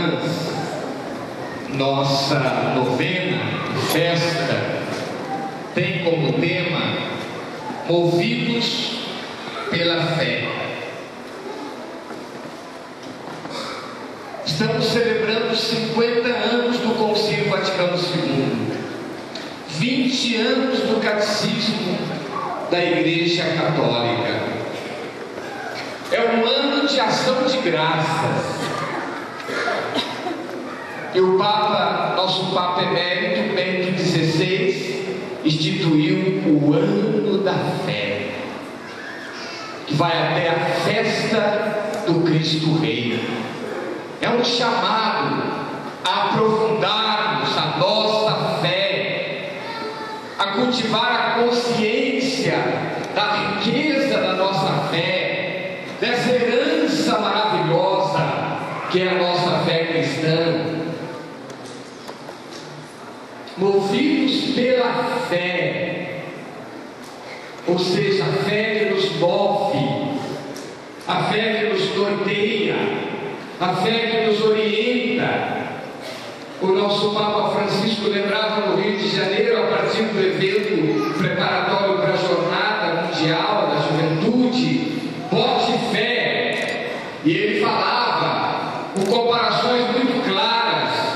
irmãs, nossa novena, festa, tem como tema Movidos pela Fé. Estamos celebrando 50 anos do Concílio Vaticano II, 20 anos do Catecismo da Igreja Católica. É um ano de ação de graças. E o Papa, nosso Papa Emérito Bento XVI, instituiu o Ano da Fé, que vai até a festa do Cristo Rei. É um chamado a aprofundarmos a nossa fé, a cultivar a consciência da riqueza da nossa fé, dessa herança maravilhosa que é a nossa fé cristã. Movidos pela fé, ou seja, a fé que nos move, a fé que nos norteia, a fé que nos orienta. O nosso Papa Francisco lembrava no Rio de Janeiro, a partir do evento preparatório para a Jornada Mundial da Juventude, bote fé, e ele falava com comparações muito claras.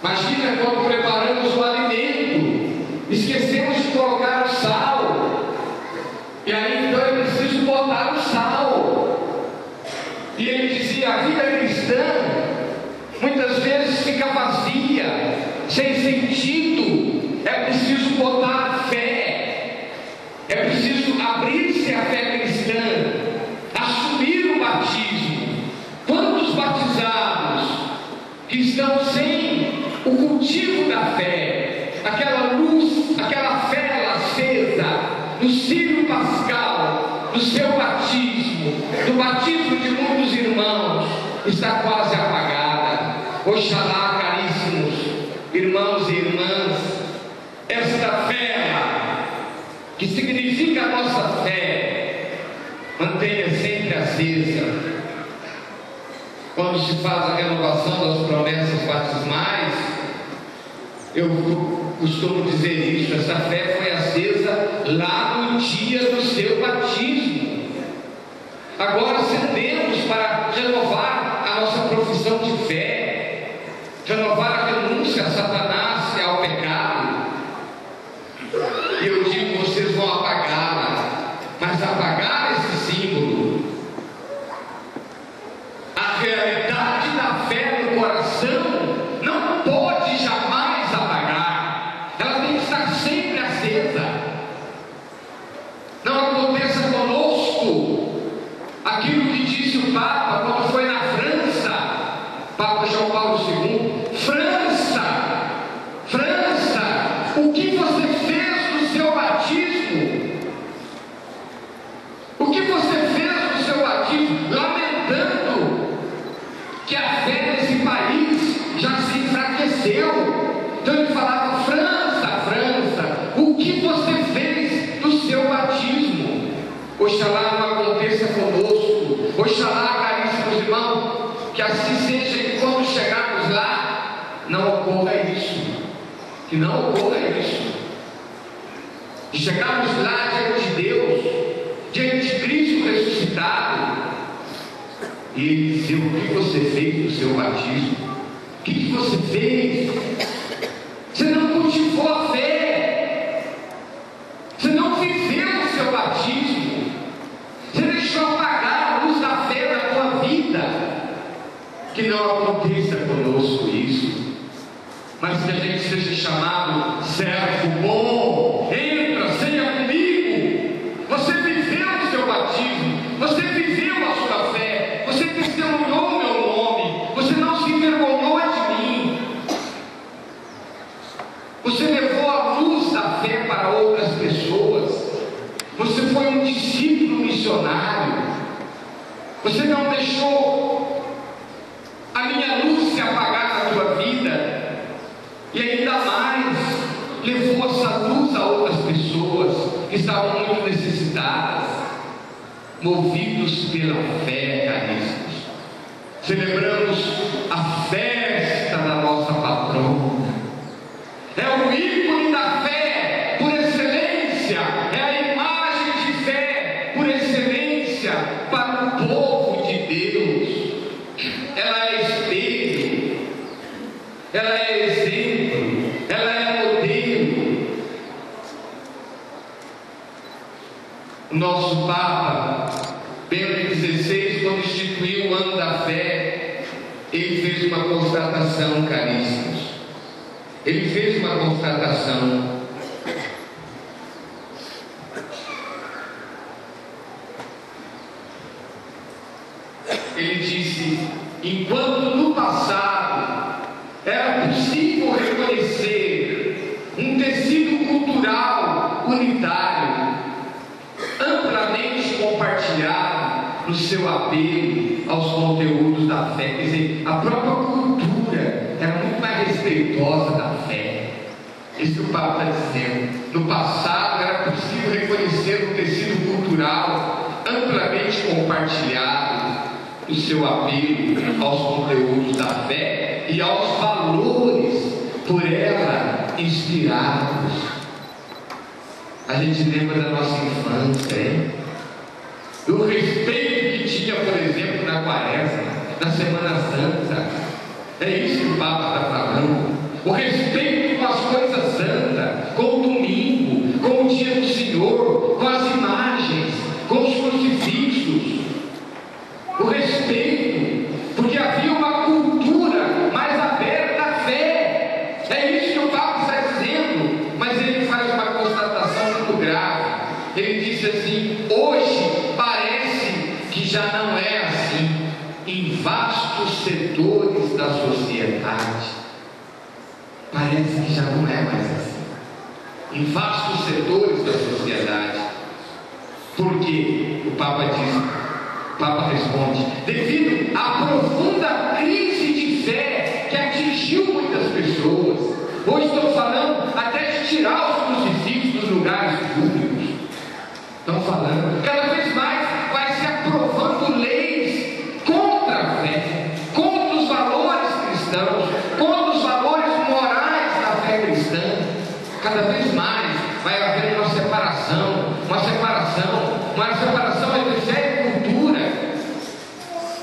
Imagina quando preparamos o alimento, esquecemos de colocar o sal, e aí então é preciso botar o sal. E ele dizia: a vida cristã muitas vezes fica vazia, sem sentido. É preciso botar fé, é preciso abrir-se à fé cristã, assumir o batismo. Quantos batizados que estão sem o cultivo da fé, aquela luz, aquela vela acesa no círio pascal, do seu batismo, do batismo de muitos irmãos, está quase apagada. Oxalá, caríssimos irmãos e irmãs, esta vela, que significa a nossa fé, mantenha sempre acesa. Quando se faz a renovação das promessas batismais, eu costumo dizer isso: essa fé foi acesa lá no dia do seu batismo. Agora acendemos para renovar a nossa profissão de fé, renovar a renúncia a Satanás e ao pecado. E eu digo: vocês vão apagá-la, mas apagar esse símbolo, a realidade da fé no coração, não pode jamais apagar. Ela tem que estar sempre acesa. Não aconteça conosco aquilo que disse o Papa quando foi na França, Papa João Paulo II: França, o que você fez no seu batismo? O que você fez no seu batismo? Lamentando que a fé nesse país já se enfraqueceu. Então ele falava: França, o que você fez no seu batismo? Oxalá não aconteça conosco. Oxalá, caríssimos irmãos, que assim seja, e quando chegarmos lá, não ocorra isso. Que não ocorra isso. De chegarmos lá diante de Deus, diante de Cristo ressuscitado, e ele dizer: o que você fez no seu batismo? O que você fez? Você não cultivou a fé, você não viveu o seu batismo, você deixou apagar a luz da fé na tua vida. Que não aconteça conosco isso, mas que a gente seja chamado servo bom. Entra, ceia comigo. Você viveu o seu batismo, você viveu a sua fé, você testemunhou meu nome, você não se envergonhou de mim, você levou a luz da fé para outras pessoas, você foi um discípulo missionário, você não deixou a minha luz se apagar na tua vida, e ainda mais levou essa luz a outras pessoas que estavam muito necessitadas. Movidos pela fé, caríssimos, celebramos a fé da fé por excelência, é a imagem de fé por excelência para o povo de Deus. Ela é espelho, ela é exemplo, ela é modelo. O nosso Papa Bento XVI, quando instituiu o ano da fé, ele fez uma constatação, caríssimos. Ele fez uma constatação. Ele disse: enquanto no passado era possível reconhecer um tecido cultural unitário, amplamente compartilhado no seu apelo aos conteúdos da fé, quer dizer, a própria cultura era muito mais respeitosa da fé. Isso que o Papa está dizendo. No passado era possível reconhecer um tecido cultural amplamente compartilhado no seu apelo aos conteúdos da fé e aos valores por ela inspirados. A gente lembra da nossa infância, hein? Do respeito que tinha, por exemplo, na Quaresma, na Semana Santa. É isso que o Papa está falando. O respeito com as coisas santas, com o domingo, com o dia do Senhor, com as imagens, com os crucifixos. O respeito, porque havia uma cultura mais aberta à fé. É isso que o Papa está dizendo. Mas ele faz uma constatação muito grave. Ele diz assim: hoje parece que já não é assim em vastos setores da sociedade. Parece que já não é mais assim em vastos setores da sociedade. Por quê? O Papa responde: devido à profunda crise de fé que atingiu muitas pessoas. Hoje estou falando até de tirar os crucifixos dos lugares públicos. Estão falando, cada vez mais vai se aprovando leis contra a fé, contra os valores cristãos, contra os valores morais da fé cristã. Cada vez mais vai haver uma separação entre fé e cultura.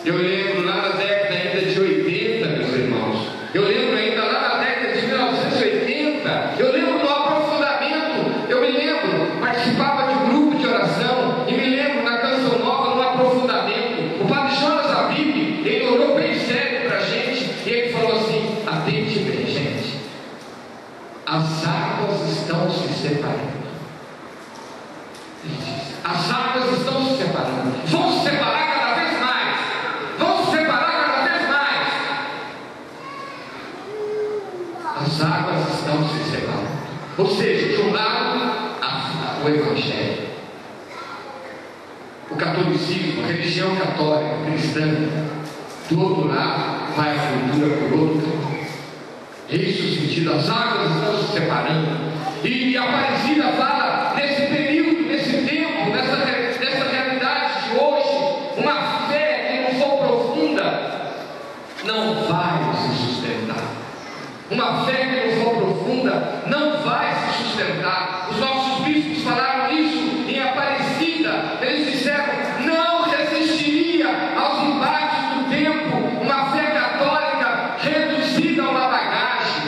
Eu lembro lá na década ainda de 80, meus irmãos. Eu lembro ainda lá na década de 1980. Eu lembro do aprofundamento. Eu me lembro, participava de um grupo de oração. E me lembro na Canção Nova, no aprofundamento. O padre Jonas Abib, ele orou bem sério para a gente. E ele falou assim: atente bem, gente. As águas estão se separando. Ele disse: as águas estão se separando. Vão se separar cada vez mais. Vão se separar cada vez mais. As águas estão se separando. Ou seja, de um lado, o Evangelho, o catolicismo, a religião católica, cristã. Do outro lado, vai a cultura por outro caminho. É isso o sentido. As águas estão se separando. E a Aparecida fala nesse período, nesse tempo, nessa realidade de hoje, uma fé que não for profunda não vai se sustentar. Uma fé que não for profunda não vai se sustentar. Os nossos bispos falaram isso em Aparecida. Eles disseram: não resistiria aos embates do tempo uma fé católica reduzida a uma bagagem,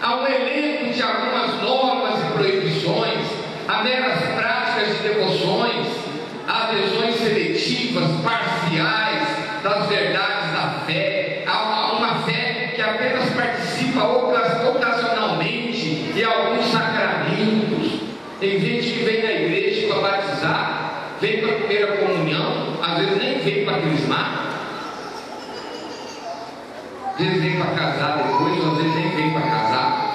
a um elenco de algumas normas e proibições, a meras práticas de devoções, a adesões seletivas, parciais das verdades da fé, a uma fé que apenas participa ocasionalmente de alguns sacramentos. Tem gente que vem na igreja para batizar, vem para a primeira comunhão, às vezes nem vem para crismar, às vezes vem para casar depois, ou às vezes nem vem para casar.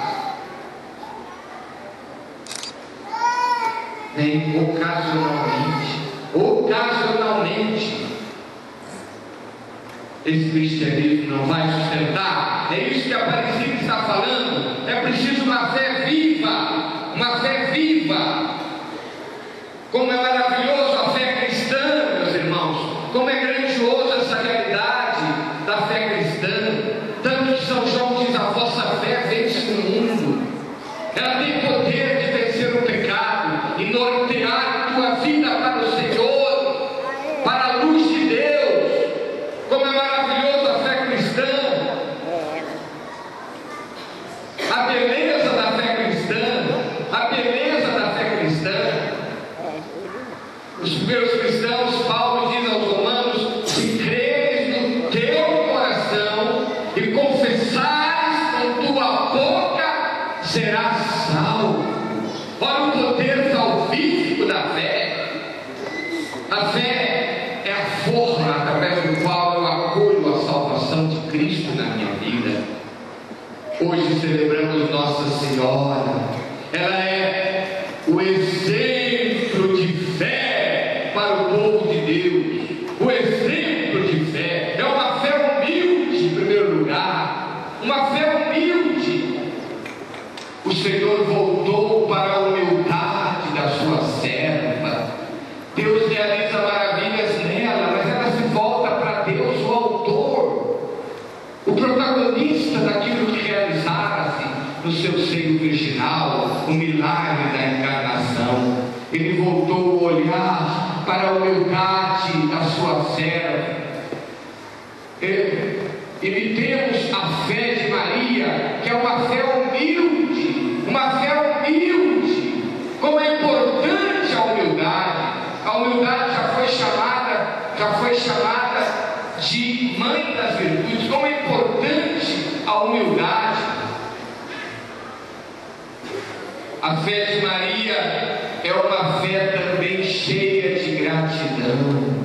Vem ocasionalmente. Esse cristianismo não vai sustentar. É isso que a Aparecida está falando. É preciso uma fé viva, uma fé viva. Como é maravilhoso a fé cristã, meus irmãos. Como é grandiosa essa realidade da fé cristã. Tanto que São João diz: a vossa fé vence o mundo. Ela tem poder e confessares com tua boca, serás salvo. Olha o poder salvífico da fé. A fé é a forma através do qual eu acolho a salvação de Cristo na minha vida. Hoje celebramos Nossa Senhora. Ela é o exemplo de fé para o povo de Deus. O exemplo de fé é uma fé humilde, em primeiro lugar. Uma fé humilde. O Senhor voltou para a humildade da sua serva. Deus realiza maravilhas nela, mas ela se volta para Deus, o autor, o protagonista daquilo que realizara-se no seu seio virginal, o milagre da encarnação. Ele voltou o olhar para a humildade da sua serva. E temos a fé de Maria, que é uma fé humilde, uma fé humilde. Como é importante a humildade. A humildade já foi chamada de mãe das virtudes. Como é importante a humildade. A fé de Maria é uma fé também cheia de gratidão.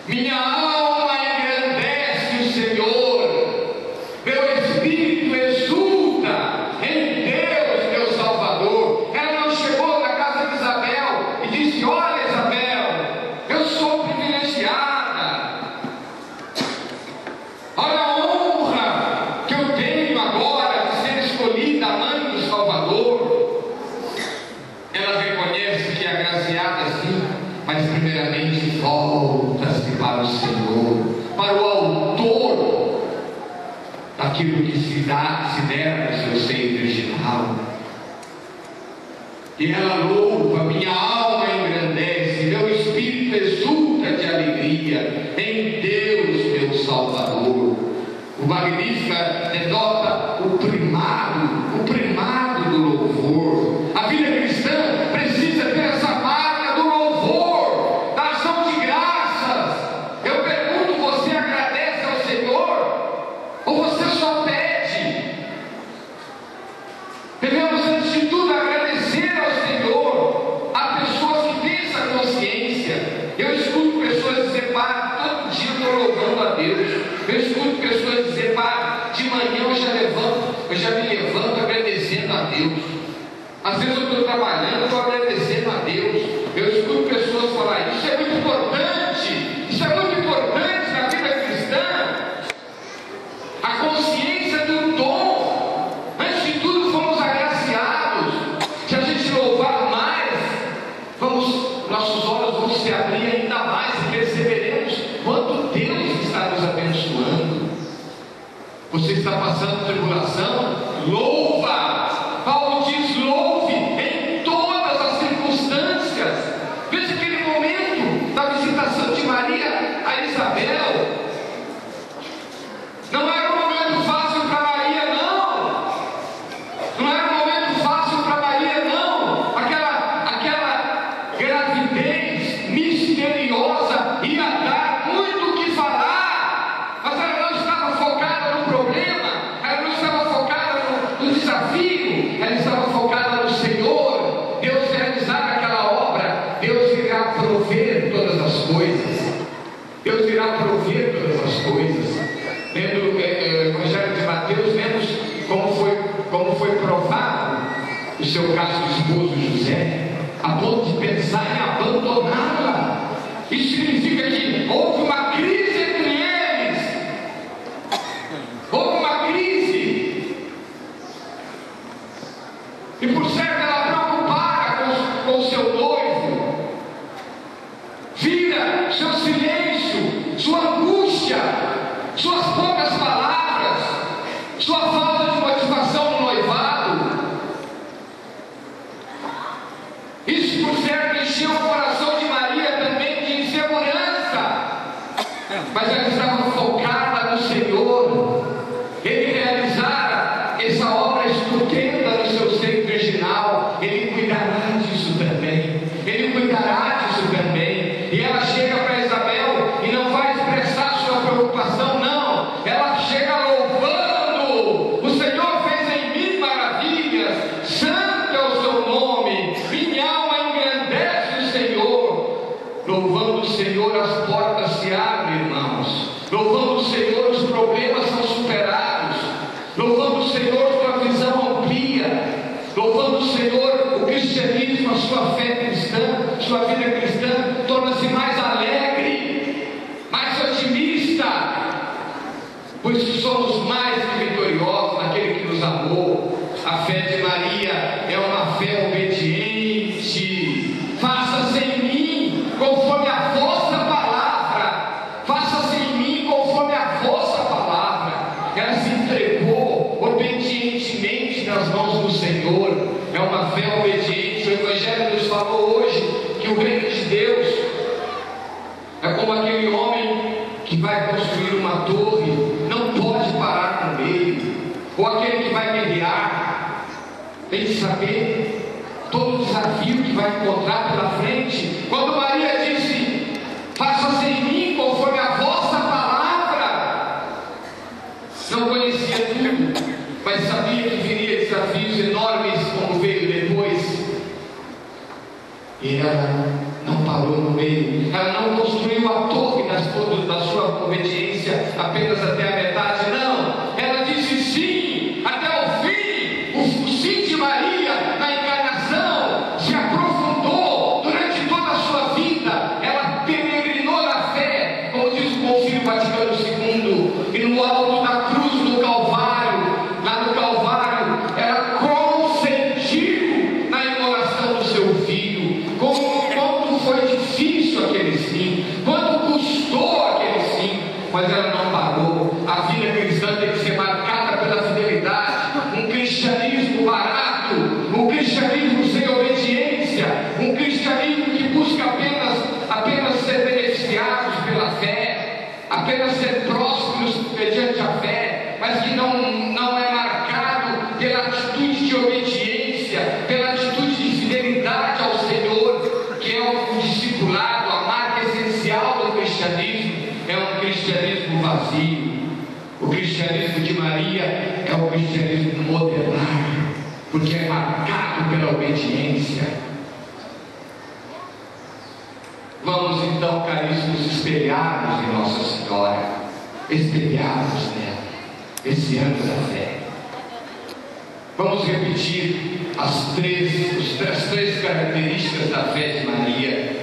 Minha alma engrandece o Senhor, meu espírito exulta em Deus, meu Salvador. Ela não chegou na casa de Isabel e disse: olha, Isabel, eu sou privilegiada, olha a honra que eu tenho agora de ser escolhida a mãe do Salvador. Ela reconhece que é agraciada sim, mas primeiramente volta-se para o Senhor, para o autor daquilo que se dera no seu seio virginal. E ela louva, minha alma engrandece, meu espírito exulta de alegria em Deus, meu Salvador. O Magnífica denota o primado do louvor. A vida cristã precisa ter essa marca do louvor, da ação de graças. Eu pergunto: você agradece ao Senhor ou você só pede? Devemos, antes de tudo, agradecer ao Senhor. Há pessoas que têm essa consciência. Eu escuto pessoas dizer: Padre, todo dia eu estou louvando a Deus. Eu escuto pessoas dizer: Padre, de manhã eu já me levanto agradecendo a Deus. Às vezes eu estou trabalhando, estou agradecendo a Deus. Eu escuto pessoas falar: isso é muito importante. Isso é muito importante na vida cristã. A consciência do dom. Antes de tudo, fomos agraciados. Se a gente louvar mais, nossos olhos vão se abrir ainda mais e perceberemos quanto Deus está nos abençoando. Você está passando tribulação? Louva! Paulo diz: louve em todas as circunstâncias. Veja aquele momento da visitação de Maria a Isabel. Não era um momento fácil para Maria, não. Não era um momento fácil para Maria, não. Aquela gravidez misteriosa ia dar muito o que falar, mas ela não estava focada no problema, ela não estava focada no desafio, ela estava focada no Senhor. Deus realizar aquela obra, Deus irá prover todas as coisas. Deus irá prover todas as coisas. Lendo o Evangelho de Mateus, vemos como foi provado o seu caso de esposo José, a ponto de pensar em abandoná-la. Isso significa que houve uma crise entre eles. Houve uma crise. E por certo ela preocupada com o seu noivo, vira seu silêncio, sua angústia, suas poucas palavras, sua falta de motivação no noivado. Isso por certo encheu o coração de Maria também de insegurança. Senhor, as portas se abrem, irmãos. Louvando o Senhor, os problemas são superados. Louvando o Senhor, sua visão amplia. Louvando o Senhor, o cristianismo, a sua fé cristã, sua vida cristã torna-se mais alegre, mais otimista, pois somos mais que vitoriosos naquele que nos amou. A fé de Maria é uma fé obediente. Faça-se em mim conforme a vossa palavra. Faça-se em mim conforme a vossa palavra. Ela se entregou obedientemente nas mãos do Senhor. É uma fé obediente. O Evangelho nos falou hoje que o reino de Deus é como aquele homem que vai construir uma torre, não pode parar no meio, ou aquele que vai guerrear, tem que saber todo o desafio que vai encontrar pela frente. Quando Maria disse: faça-se em mim conforme a vossa palavra, não conhecia tudo, mas sabia que viria desafios enormes, como veio depois. E ela não parou no meio, ela não construiu a torre da sua obediência apenas até a metade, não, ela disse sim até o fim. O sim de Maria na encarnação se aprofundou durante toda a sua vida. Ela peregrinou na fé, como diz o Concílio Vaticano II, e no alto da cruz, no Calvário, lá no Calvário, ela consentiu na imolação do seu filho. Quanto foi difícil aquele sim, quanto custou aquele sim, mas ela não parou. A vida cristã tem que ser marcada pela fidelidade. Um cristianismo barato, um cristianismo sem obediência, um cristianismo que busca apenas ser beneficiados pela fé, apenas ser prósperos mediante a fé, mas que não é marcado pela atitude de obediência, pela atitude de fidelidade ao Senhor, que é o discipulado, a marca essencial do cristianismo. É um cristianismo vazio. O cristianismo de Maria é o cristianismo moderado, porque é marcado pela obediência. Vamos então, caríssimos, espelharmos em Nossa Senhora, espelharmos nela, esse ano da fé. Vamos repetir as três características da fé de Maria,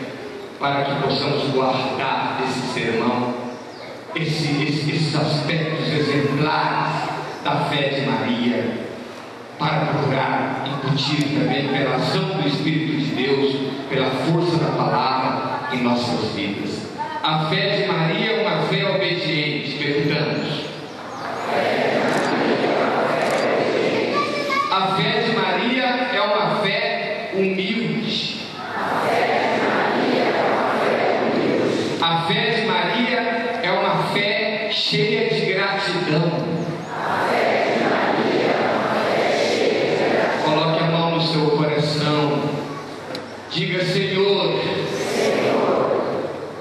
para que possamos guardar esse sermão, esses aspectos exemplares da fé de Maria, para procurar incutir também pela ação do Espírito de Deus, pela força da palavra em nossas vidas. A fé de Maria é uma fé obediente. Repitamos: a fé de Maria é uma fé humilde. A fé de Maria é uma fé cheia de gratidão. Coloque a mão no seu coração. Diga: Senhor,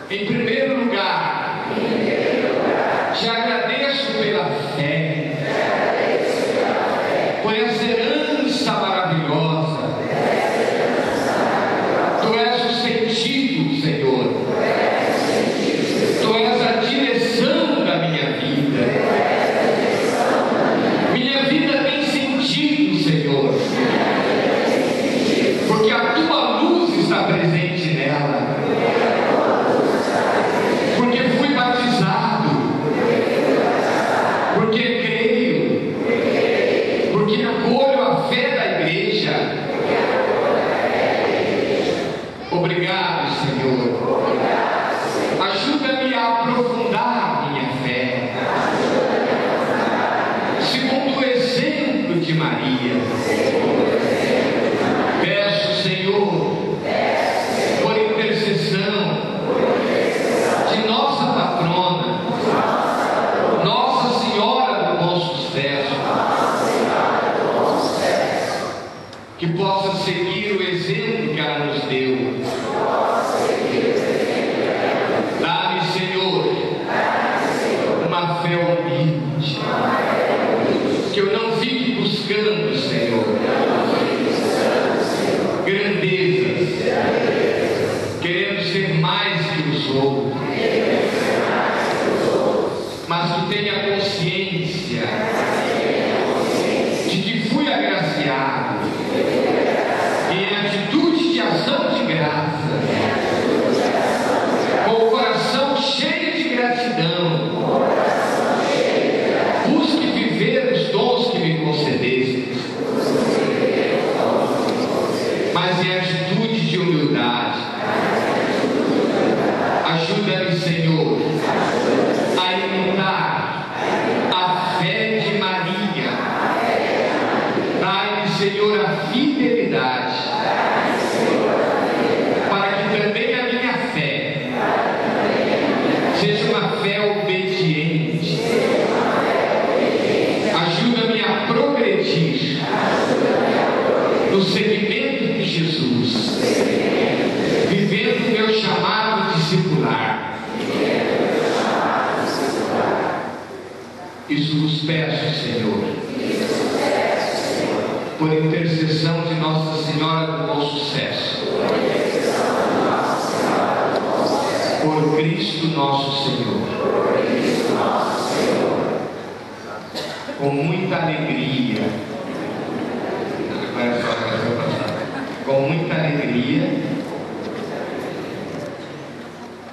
em primeiro lugar, te agradeço pela fé, por essa herança maravilhosa. Tu és o sentido, Senhor. Tu és a direção da minha vida. Minha vida tem sentido, Senhor, porque a tua luz está presente nela. Porque fui batizado, porque creio, porque acolho a fé da igreja. Obrigado, Senhor. Ajuda-me a aprofundar minha fé, segundo o exemplo de Maria. Peço, Senhor, por intercessão de nossa patrona, Nossa Senhora do Bom Sucesso, que possa seguir o exemplo que ela nos deu. Dá-me, Senhor, uma fé humilde, que eu não fique buscando, Senhor, grandezas, querendo ser mais que os outros, mas em atitude de humildade. Ajuda-me, Senhor, a imitar a fé de Maria. Dai-me, Senhor, a fidelidade, para que também a minha fé seja uma fé obediente. Ajuda-me a progredir no seguimento de Jesus, vivendo o meu chamado discipular. Isso vos peço, Senhor, por intercessão de Nossa Senhora do Bom Sucesso, por Cristo nosso Senhor. Com muita alegria, com muita alegria,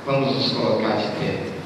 vamos nos colocar de pé.